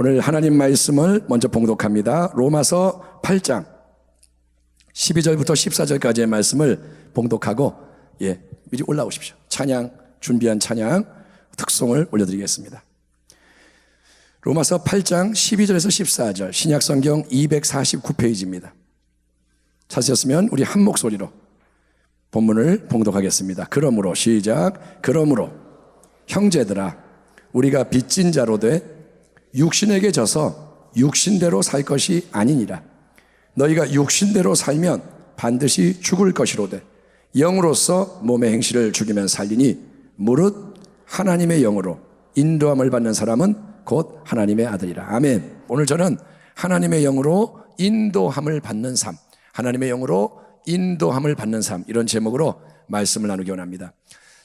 오늘 하나님 말씀을 먼저 봉독합니다. 로마서 8장 12절부터 14절까지의 말씀을 봉독하고 미리 올라오십시오. 찬양, 준비한 찬양 특송을 올려드리겠습니다. 로마서 8장 12절에서 14절 신약성경 249페이지입니다. 찾으셨으면 우리 한 목소리로 본문을 봉독하겠습니다. 그러므로 시작. 그러므로 형제들아 우리가 빚진 자로 돼 육신에게 져서 육신대로 살 것이 아니니라. 너희가 육신대로 살면 반드시 죽을 것이로되 영으로서 몸의 행실을 죽이면 살리니 무릇 하나님의 영으로 인도함을 받는 사람은 곧 하나님의 아들이라. 아멘. 오늘 저는 하나님의 영으로 인도함을 받는 삶, 하나님의 영으로 인도함을 받는 삶, 이런 제목으로 말씀을 나누기 원합니다.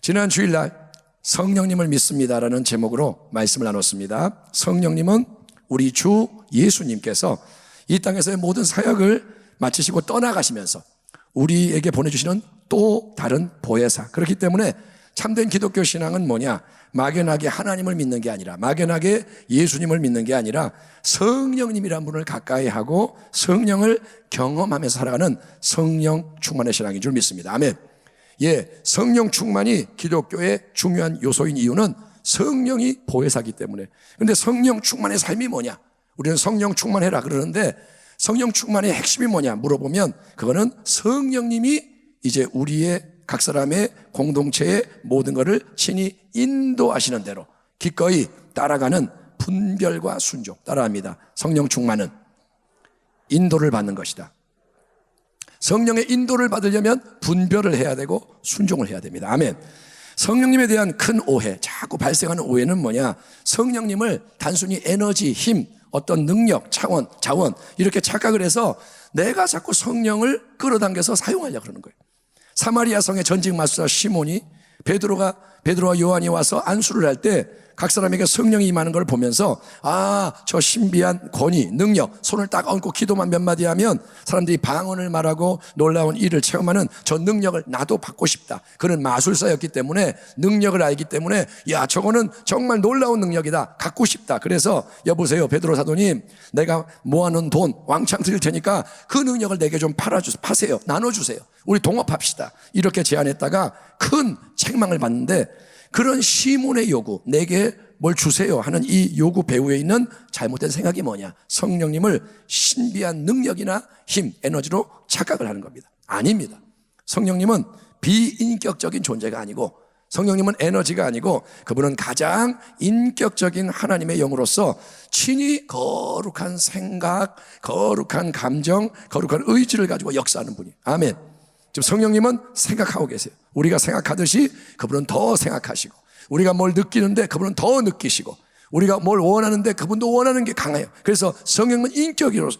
지난 주일날 성령님을 믿습니다라는 제목으로 말씀을 나눴습니다. 성령님은 우리 주 예수님께서 이 땅에서의 모든 사역을 마치시고 떠나가시면서 우리에게 보내주시는 또 다른 보혜사. 그렇기 때문에 참된 기독교 신앙은 뭐냐? 막연하게 하나님을 믿는 게 아니라, 막연하게 예수님을 믿는 게 아니라 성령님이란 분을 가까이 하고 성령을 경험하면서 살아가는 성령 충만의 신앙인 줄 믿습니다. 아멘. 성령 충만이 기독교의 중요한 요소인 이유는 성령이 보혜사이기 때문에. 그런데 성령 충만의 삶이 뭐냐? 우리는 성령 충만해라 그러는데 성령 충만의 핵심이 뭐냐 물어보면 그거는 성령님이 이제 우리의 각 사람의 공동체의 모든 것을 친히 인도하시는 대로 기꺼이 따라가는 분별과 순종. 따라합니다. 성령 충만은 인도를 받는 것이다. 성령의 인도를 받으려면 분별을 해야 되고 순종을 해야 됩니다. 아멘. 성령님에 대한 큰 오해, 자꾸 발생하는 오해는 뭐냐? 성령님을 단순히 에너지, 힘, 어떤 능력, 차원, 자원 이렇게 착각을 해서 내가 자꾸 성령을 끌어당겨서 사용하려고 그러는 거예요. 사마리아 성의 전직 마술사 시몬이 베드로와 요한이 와서 안수를 할 때 각 사람에게 성령이 임하는 걸 보면서 저 신비한 권위, 능력, 손을 딱 얹고 기도만 몇 마디 하면 사람들이 방언을 말하고 놀라운 일을 체험하는 저 능력을 나도 받고 싶다. 그는 마술사였기 때문에 능력을 알기 때문에 저거는 정말 놀라운 능력이다. 갖고 싶다. 그래서 여보세요 베드로 사도님, 내가 모아놓은 돈 왕창 드릴 테니까 그 능력을 내게 좀 파세요. 나눠주세요. 우리 동업합시다. 이렇게 제안했다가 큰 책망을 받는데, 그런 시몬의 요구, 내게 뭘 주세요 하는 이 요구 배후에 있는 잘못된 생각이 뭐냐? 성령님을 신비한 능력이나 힘, 에너지로 착각을 하는 겁니다. 아닙니다. 성령님은 비인격적인 존재가 아니고, 성령님은 에너지가 아니고, 그분은 가장 인격적인 하나님의 영으로서 친히 거룩한 생각, 거룩한 감정, 거룩한 의지를 가지고 역사하는 분이에요. 아멘. 지금 성령님은 생각하고 계세요. 우리가 생각하듯이 그분은 더 생각하시고, 우리가 뭘 느끼는데 그분은 더 느끼시고, 우리가 뭘 원하는데 그분도 원하는 게 강해요. 그래서 성령은 인격으로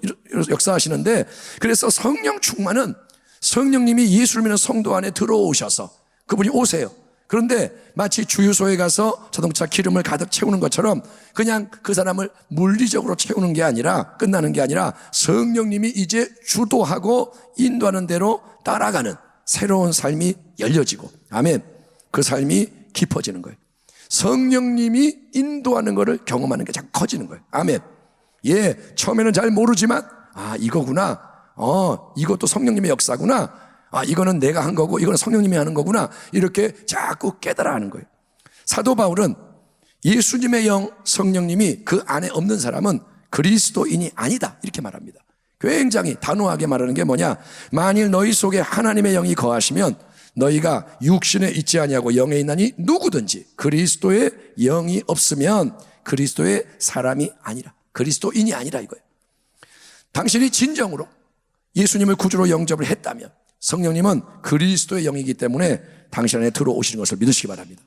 역사하시는데, 그래서 성령 충만은 성령님이 예수를 믿는 성도 안에 들어오셔서 그분이 오세요. 그런데 마치 주유소에 가서 자동차 기름을 가득 채우는 것처럼 그냥 그 사람을 물리적으로 채우는 게 아니라, 끝나는 게 아니라 성령님이 이제 주도하고 인도하는 대로 따라가는 새로운 삶이 열려지고, 아멘, 그 삶이 깊어지는 거예요. 성령님이 인도하는 것을 경험하는 게 자꾸 커지는 거예요. 아멘. 처음에는 잘 모르지만 이거구나, 이것도 성령님의 역사구나, 이거는 내가 한 거고 이거는 성령님이 하는 거구나, 이렇게 자꾸 깨달아가는 거예요. 사도 바울은 예수님의 영 성령님이 그 안에 없는 사람은 그리스도인이 아니다 이렇게 말합니다. 굉장히 단호하게 말하는 게 뭐냐? 만일 너희 속에 하나님의 영이 거하시면 너희가 육신에 있지 아니하고 영에 있나니 누구든지 그리스도의 영이 없으면 그리스도의 사람이 아니라, 그리스도인이 아니라 이거예요. 당신이 진정으로 예수님을 구주로 영접을 했다면 성령님은 그리스도의 영이기 때문에 당신 안에 들어오시는 것을 믿으시기 바랍니다.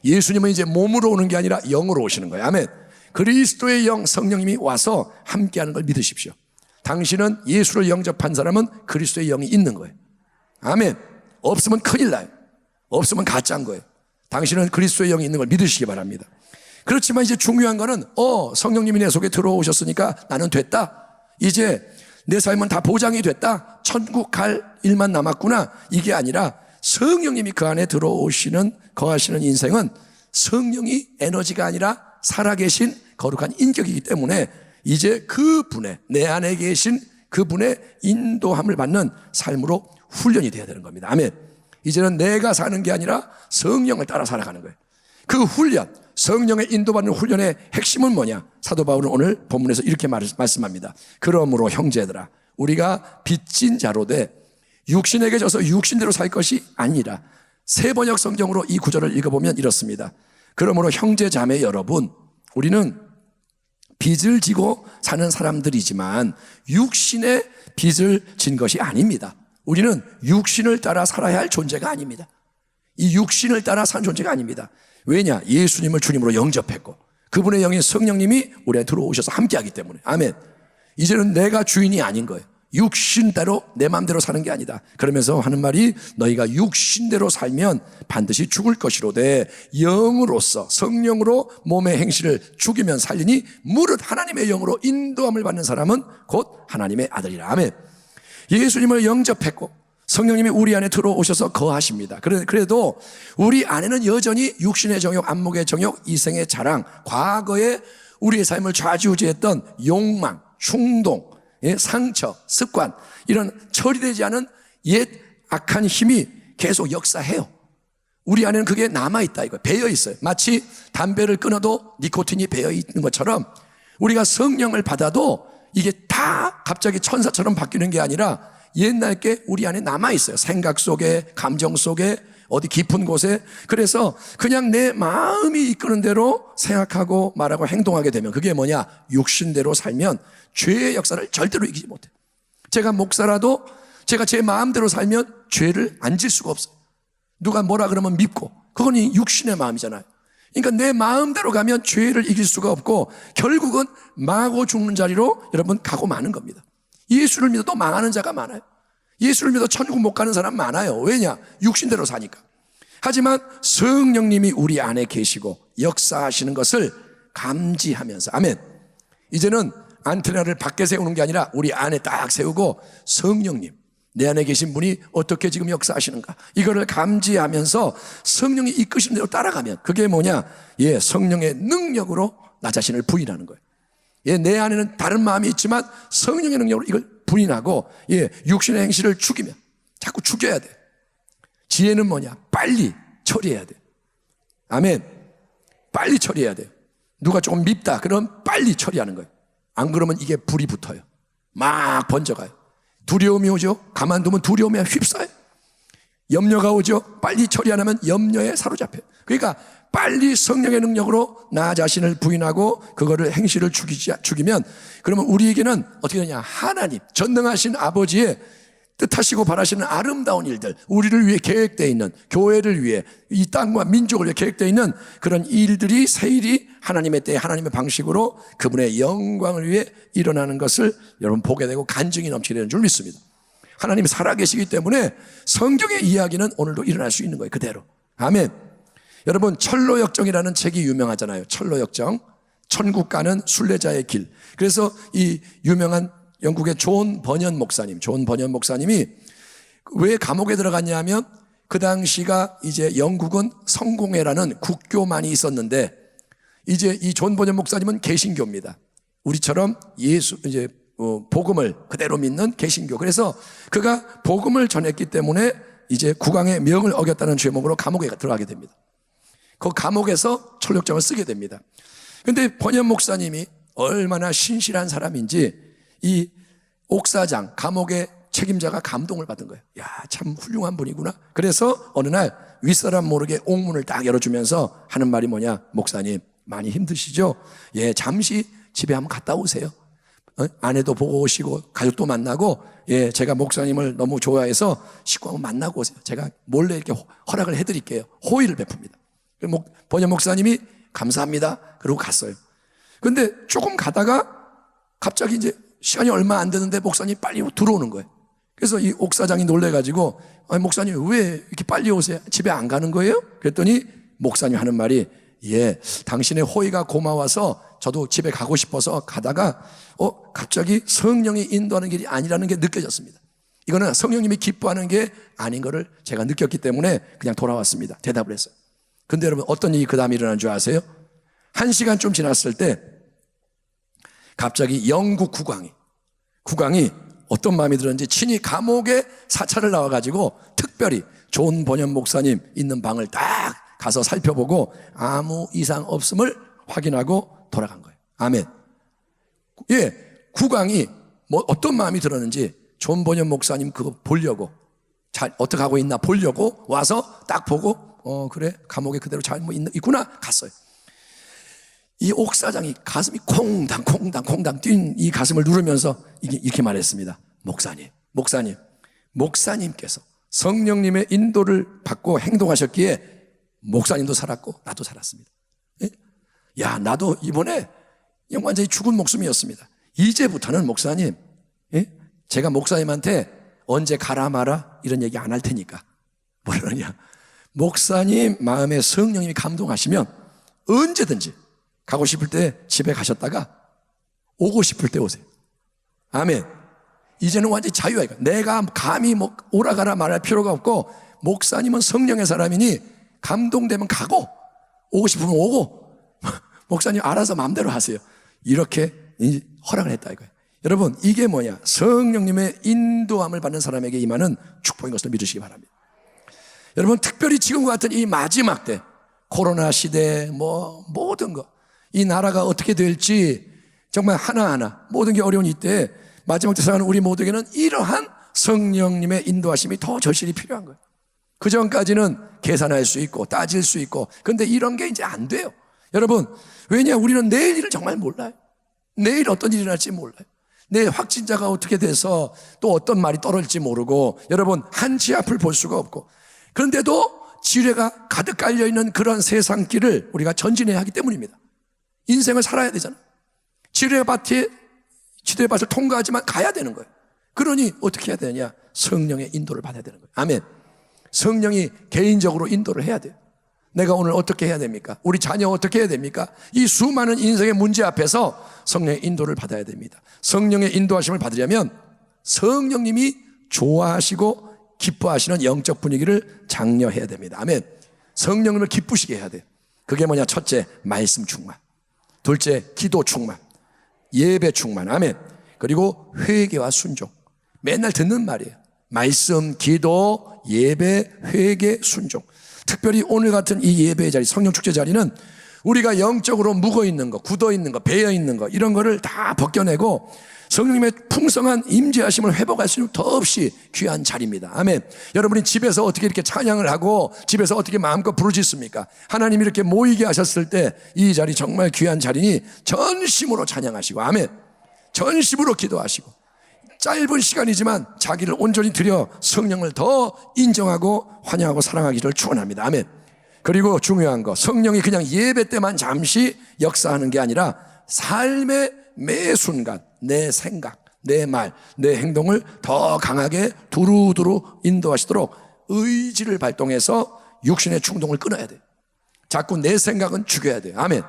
예수님은 이제 몸으로 오는 게 아니라 영으로 오시는 거예요. 아멘. 그리스도의 영 성령님이 와서 함께하는 걸 믿으십시오. 당신은 예수를 영접한 사람은 그리스도의 영이 있는 거예요. 아멘. 없으면 큰일 나요. 없으면 가짜인 거예요. 당신은 그리스도의 영이 있는 걸 믿으시기 바랍니다. 그렇지만 이제 중요한 거는 성령님이 내 속에 들어오셨으니까 나는 됐다, 이제 내 삶은 다 보장이 됐다, 천국 갈 일만 남았구나, 이게 아니라 성령님이 그 안에 들어오시는, 거하시는 인생은 성령이 에너지가 아니라 살아계신 거룩한 인격이기 때문에 이제 그분의, 내 안에 계신 그분의 인도함을 받는 삶으로 훈련이 되어야 되는 겁니다. 아멘. 이제는 내가 사는 게 아니라 성령을 따라 살아가는 거예요. 그 훈련, 성령의 인도받는 훈련의 핵심은 뭐냐? 사도 바울은 오늘 본문에서 이렇게 말씀합니다. 그러므로 형제들아, 우리가 빚진 자로 돼 육신에게 져서 육신대로 살 것이 아니라, 새 번역 성경으로 이 구절을 읽어보면 이렇습니다. 그러므로 형제 자매 여러분, 우리는 빚을 지고 사는 사람들이지만 육신의 빚을 진 것이 아닙니다. 우리는 육신을 따라 살아야 할 존재가 아닙니다. 이 육신을 따라 사는 존재가 아닙니다. 왜냐? 예수님을 주님으로 영접했고 그분의 영인 성령님이 우리 안에 들어오셔서 함께하기 때문에. 아멘. 이제는 내가 주인이 아닌 거예요. 육신대로 내 마음대로 사는 게 아니다. 그러면서 하는 말이, 너희가 육신대로 살면 반드시 죽을 것이로되 영으로서, 성령으로 몸의 행실을 죽이면 살리니 무릇 하나님의 영으로 인도함을 받는 사람은 곧 하나님의 아들이라. 아멘. 예수님을 영접했고 성령님이 우리 안에 들어오셔서 거하십니다. 그래도 우리 안에는 여전히 육신의 정욕, 안목의 정욕, 이생의 자랑, 과거에 우리의 삶을 좌지우지했던 욕망, 충동, 상처, 습관, 이런 처리되지 않은 옛 악한 힘이 계속 역사해요. 우리 안에는 그게 남아있다, 이거 배어있어요. 마치 담배를 끊어도 니코틴이 배어있는 것처럼 우리가 성령을 받아도 이게 다 갑자기 천사처럼 바뀌는 게 아니라 옛날 게 우리 안에 남아있어요. 생각 속에, 감정 속에, 어디 깊은 곳에. 그래서 그냥 내 마음이 이끄는 대로 생각하고 말하고 행동하게 되면, 그게 뭐냐? 육신대로 살면 죄의 역사를 절대로 이기지 못해요. 제가 목사라도 제가 제 마음대로 살면 죄를 안 질 수가 없어요. 누가 뭐라 그러면 밉고, 그건 육신의 마음이잖아요. 그러니까 내 마음대로 가면 죄를 이길 수가 없고 결국은 망하고 죽는 자리로 여러분 가고 마는 겁니다. 예수를 믿어도 망하는 자가 많아요. 예수를 믿어 천국 못 가는 사람 많아요. 왜냐? 육신대로 사니까. 하지만 성령님이 우리 안에 계시고 역사하시는 것을 감지하면서, 아멘. 이제는 안테나를 밖에 세우는 게 아니라 우리 안에 딱 세우고, 성령님, 내 안에 계신 분이 어떻게 지금 역사하시는가, 이거를 감지하면서 성령이 이끄신 대로 따라가면, 그게 뭐냐? 성령의 능력으로 나 자신을 부인하는 거예요. 내 안에는 다른 마음이 있지만 성령의 능력으로 이걸 부인하고, 육신의 행실을 죽이면, 자꾸 죽여야 돼. 지혜는 뭐냐? 빨리 처리해야 돼. 아멘. 빨리 처리해야 돼. 누가 조금 밉다 그럼 빨리 처리하는 거예요. 안 그러면 이게 불이 붙어요. 막 번져가요. 두려움이 오죠. 가만두면 두려움에 휩싸요. 염려가 오죠. 빨리 처리 안 하면 염려에 사로잡혀요. 그러니까 빨리 성령의 능력으로 나 자신을 부인하고 그거를 행실을 죽이면, 그러면 우리에게는 어떻게 되냐? 하나님, 전능하신 아버지의 뜻하시고 바라시는 아름다운 일들, 우리를 위해 계획되어 있는, 교회를 위해, 이 땅과 민족을 위해 계획되어 있는 그런 일들이, 세일이 하나님의 때에 하나님의 방식으로 그분의 영광을 위해 일어나는 것을 여러분 보게 되고 간증이 넘치게 되는 줄 믿습니다. 하나님이 살아계시기 때문에 성경의 이야기는 오늘도 일어날 수 있는 거예요. 그대로. 아멘. 여러분, 철로역정이라는 책이 유명하잖아요. 철로역정, 천국 가는 순례자의 길. 그래서 이 유명한 영국의 존 버년 목사님이 왜 감옥에 들어갔냐 하면, 그 당시가 이제 영국은 성공회라는 국교만이 있었는데, 이제 이 존 버년 목사님은 개신교입니다. 우리처럼 복음을 그대로 믿는 개신교. 그래서 그가 복음을 전했기 때문에 이제 국왕의 명을 어겼다는 죄목으로 감옥에 들어가게 됩니다. 그 감옥에서 철록정을 쓰게 됩니다. 근데 번연 목사님이 얼마나 신실한 사람인지 이 옥사장, 감옥의 책임자가 감동을 받은 거예요. 야, 참 훌륭한 분이구나. 그래서 어느 날 윗사람 모르게 옥문을 딱 열어주면서 하는 말이 뭐냐? 목사님, 많이 힘드시죠? 잠시 집에 한번 갔다 오세요. 아내도 보고 오시고 가족도 만나고, 제가 목사님을 너무 좋아해서 식구 한번 만나고 오세요. 제가 몰래 이렇게 허락을 해드릴게요. 호의를 베풉니다. 번연 목사님이 감사합니다. 그러고 갔어요. 근데 조금 가다가 갑자기 이제 시간이 얼마 안 되는데 목사님이 빨리 들어오는 거예요. 그래서 이 옥사장이 놀래가지고, 목사님 왜 이렇게 빨리 오세요? 집에 안 가는 거예요? 그랬더니 목사님 하는 말이, 당신의 호의가 고마워서 저도 집에 가고 싶어서 가다가 갑자기 성령이 인도하는 길이 아니라는 게 느껴졌습니다. 이거는 성령님이 기뻐하는 게 아닌 거를 제가 느꼈기 때문에 그냥 돌아왔습니다. 대답을 했어요. 근데 여러분, 어떤 일이 그 다음에 일어난 줄 아세요? 1시간쯤 지났을 때 갑자기 영국 국왕이 어떤 마음이 들었는지 친히 감옥에 사찰을 나와가지고 특별히 존 번연 목사님 있는 방을 딱 가서 살펴보고 아무 이상 없음을 확인하고 돌아간 거예요. 아멘. 예, 국왕이 뭐 어떤 마음이 들었는지 존 번연 목사님 그거 보려고 잘 어떻게 하고 있나 보려고 와서 딱 보고 그래 감옥에 그대로 잘 뭐 있구나 갔어요. 이 옥사장이 가슴이 콩당콩당 뛴 이 가슴을 누르면서 이렇게 말했습니다. 목사님께서 성령님의 인도를 받고 행동하셨기에 목사님도 살았고 나도 살았습니다. 예? 야, 나도 이번에 완전히 죽은 목숨이었습니다. 이제부터는 목사님, 예? 제가 목사님한테 언제 가라 마라 이런 얘기 안 할 테니까 뭐라냐, 목사님 마음에 성령님이 감동하시면 언제든지 가고 싶을 때 집에 가셨다가 오고 싶을 때 오세요. 아멘. 이제는 완전히 자유야. 내가 감히 뭐 오라가라 말할 필요가 없고 목사님은 성령의 사람이니 감동되면 가고 오고 싶으면 오고 목사님 알아서 마음대로 하세요. 이렇게 허락을 했다 이거예요. 여러분, 이게 뭐냐? 성령님의 인도함을 받는 사람에게 임하는 축복인 것을 믿으시기 바랍니다. 여러분, 특별히 지금과 같은 이 마지막 때 코로나 시대 뭐 모든 거 이 나라가 어떻게 될지 정말 하나하나 모든 게 어려운 이때 마지막 때 살아가는 우리 모두에게는 이러한 성령님의 인도하심이 더 절실히 필요한 거예요. 그 전까지는 계산할 수 있고 따질 수 있고, 근데 이런 게 이제 안 돼요. 여러분, 왜냐? 우리는 내일 일을 정말 몰라요. 내일 어떤 일이 날지 몰라요. 내일 확진자가 어떻게 돼서 또 어떤 말이 떨어질지 모르고, 여러분 한치 앞을 볼 수가 없고, 그런데도 지뢰가 가득 깔려있는 그런 세상길을 우리가 전진해야 하기 때문입니다. 인생을 살아야 되잖아. 지뢰밭을 통과하지만 가야 되는 거예요. 그러니 어떻게 해야 되느냐? 성령의 인도를 받아야 되는 거예요. 아멘. 성령이 개인적으로 인도를 해야 돼요. 내가 오늘 어떻게 해야 됩니까? 우리 자녀 어떻게 해야 됩니까? 이 수많은 인생의 문제 앞에서 성령의 인도를 받아야 됩니다. 성령의 인도하심을 받으려면 성령님이 좋아하시고 기뻐하시는 영적 분위기를 장려해야 됩니다. 아멘. 성령님을 기쁘시게 해야 돼요. 그게 뭐냐? 첫째, 말씀 충만. 둘째, 기도 충만. 예배 충만. 아멘. 그리고 회개와 순종. 맨날 듣는 말이에요. 말씀, 기도, 예배, 회개, 순종. 특별히 오늘 같은 이 예배의 자리, 성령 축제 자리는 우리가 영적으로 묵어 있는 거, 굳어 있는 거, 배어 있는 거, 이런 거를 다 벗겨내고 성령님의 풍성한 임재하심을 회복할 수 있는 더없이 귀한 자리입니다. 아멘. 여러분이 집에서 어떻게 이렇게 찬양을 하고 집에서 어떻게 마음껏 부르짖습니까? 하나님이 이렇게 모이게 하셨을 때 이 자리 정말 귀한 자리니 전심으로 찬양하시고, 아멘. 전심으로 기도하시고, 짧은 시간이지만 자기를 온전히 드려 성령을 더 인정하고 환영하고 사랑하기를 축원합니다. 아멘. 그리고 중요한 거, 성령이 그냥 예배 때만 잠시 역사하는 게 아니라 삶의 매 순간 내 생각, 내 말, 내 행동을 더 강하게 두루두루 인도하시도록 의지를 발동해서 육신의 충동을 끊어야 돼요. 자꾸 내 생각은 죽여야 돼요. 아멘.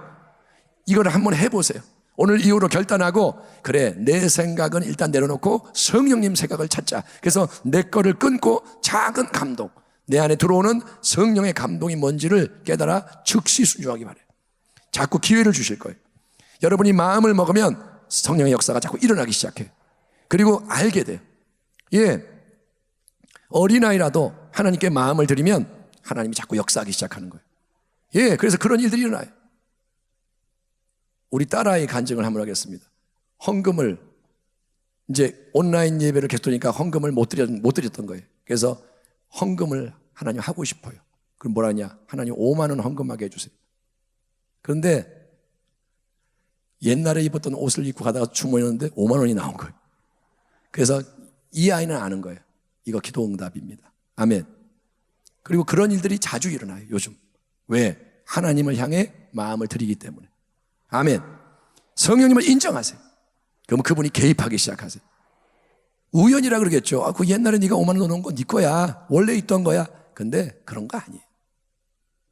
이걸 한번 해보세요. 오늘 이후로 결단하고, 그래, 내 생각은 일단 내려놓고 성령님 생각을 찾자. 그래서 내 거를 끊고 작은 감동, 내 안에 들어오는 성령의 감동이 뭔지를 깨달아 즉시 순종하기 바래요. 자꾸 기회를 주실 거예요. 여러분이 마음을 먹으면 성령의 역사가 자꾸 일어나기 시작해요. 그리고 알게 돼요. 예, 어린아이라도 하나님께 마음을 드리면 하나님이 자꾸 역사하기 시작하는 거예요. 예, 그래서 그런 일들이 일어나요. 우리 딸아이 간증을 한번 하겠습니다. 헌금을 이제 온라인 예배를 계속 하니까 헌금을 못 드렸던 거예요. 그래서 헌금을 하나님 하고 싶어요. 그럼 뭐라냐? 하나님 5만 원 헌금하게 해주세요. 그런데 옛날에 입었던 옷을 입고 가다가 주머니였는데 5만 원이 나온 거예요. 그래서 이 아이는 아는 거예요. 이거 기도 응답입니다. 아멘. 그리고 그런 일들이 자주 일어나요, 요즘. 왜? 하나님을 향해 마음을 드리기 때문에. 아멘. 성령님을 인정하세요. 그럼 그분이 개입하기 시작하세요. 우연이라 그러겠죠. 그 옛날에 네가 5만 원 넣어놓은 건 네 거야. 원래 있던 거야. 근데 그런 거 아니에요.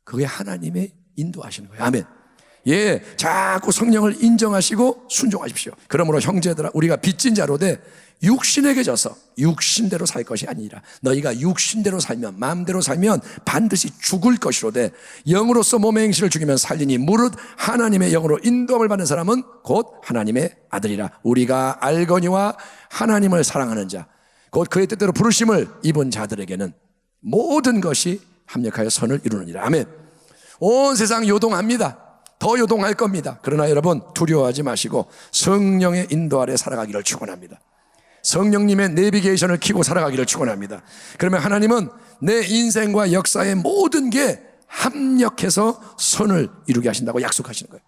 그게 하나님의 인도하시는 거예요. 아멘. 예, 자꾸 성령을 인정하시고 순종하십시오. 그러므로 형제들아, 우리가 빚진 자로 돼 육신에게 져서 육신대로 살 것이 아니라 너희가 육신대로 살면, 마음대로 살면 반드시 죽을 것이로되 영으로서 몸의 행실을 죽이면 살리니 무릇 하나님의 영으로 인도함을 받는 사람은 곧 하나님의 아들이라. 우리가 알거니와 하나님을 사랑하는 자, 곧 그의 뜻대로 부르심을 입은 자들에게는 모든 것이 합력하여 선을 이루느니라. 아멘. 온 세상 요동합니다. 더 요동할 겁니다. 그러나 여러분 두려워하지 마시고 성령의 인도 아래 살아가기를 축원합니다. 성령님의 내비게이션을 켜고 살아가기를 축원합니다. 그러면 하나님은 내 인생과 역사의 모든 게 합력해서 선을 이루게 하신다고 약속하시는 거예요.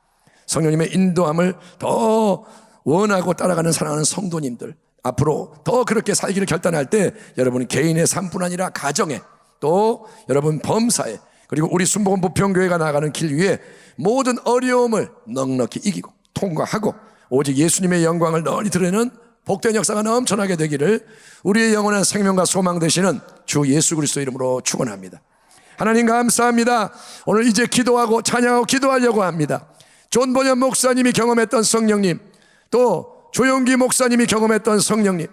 성령님의 인도함을 더 원하고 따라가는 사랑하는 성도님들, 앞으로 더 그렇게 살기를 결단할 때 여러분 개인의 삶뿐 아니라 가정에, 또 여러분 범사에, 그리고 우리 순복음 부평교회가 나아가는 길 위에 모든 어려움을 넉넉히 이기고 통과하고 오직 예수님의 영광을 널리 드러내는 복된 역사가 넘쳐나게 되기를 우리의 영원한 생명과 소망 되시는 주 예수 그리스도 이름으로 축원합니다. 하나님 감사합니다. 오늘 이제 기도하고 찬양하고 기도하려고 합니다. 존 번연 목사님이 경험했던 성령님, 또 조용기 목사님이 경험했던 성령님,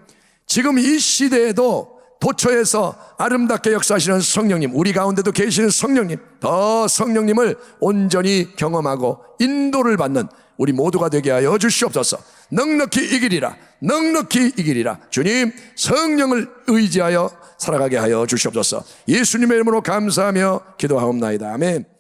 지금 이 시대에도 도처에서 아름답게 역사하시는 성령님, 우리 가운데도 계시는 성령님, 더 성령님을 온전히 경험하고 인도를 받는 우리 모두가 되게 하여 주시옵소서. 넉넉히 이기리라, 넉넉히 이기리라. 주님, 성령을 의지하여 살아가게 하여 주시옵소서. 예수님의 이름으로 감사하며 기도하옵나이다. 아멘.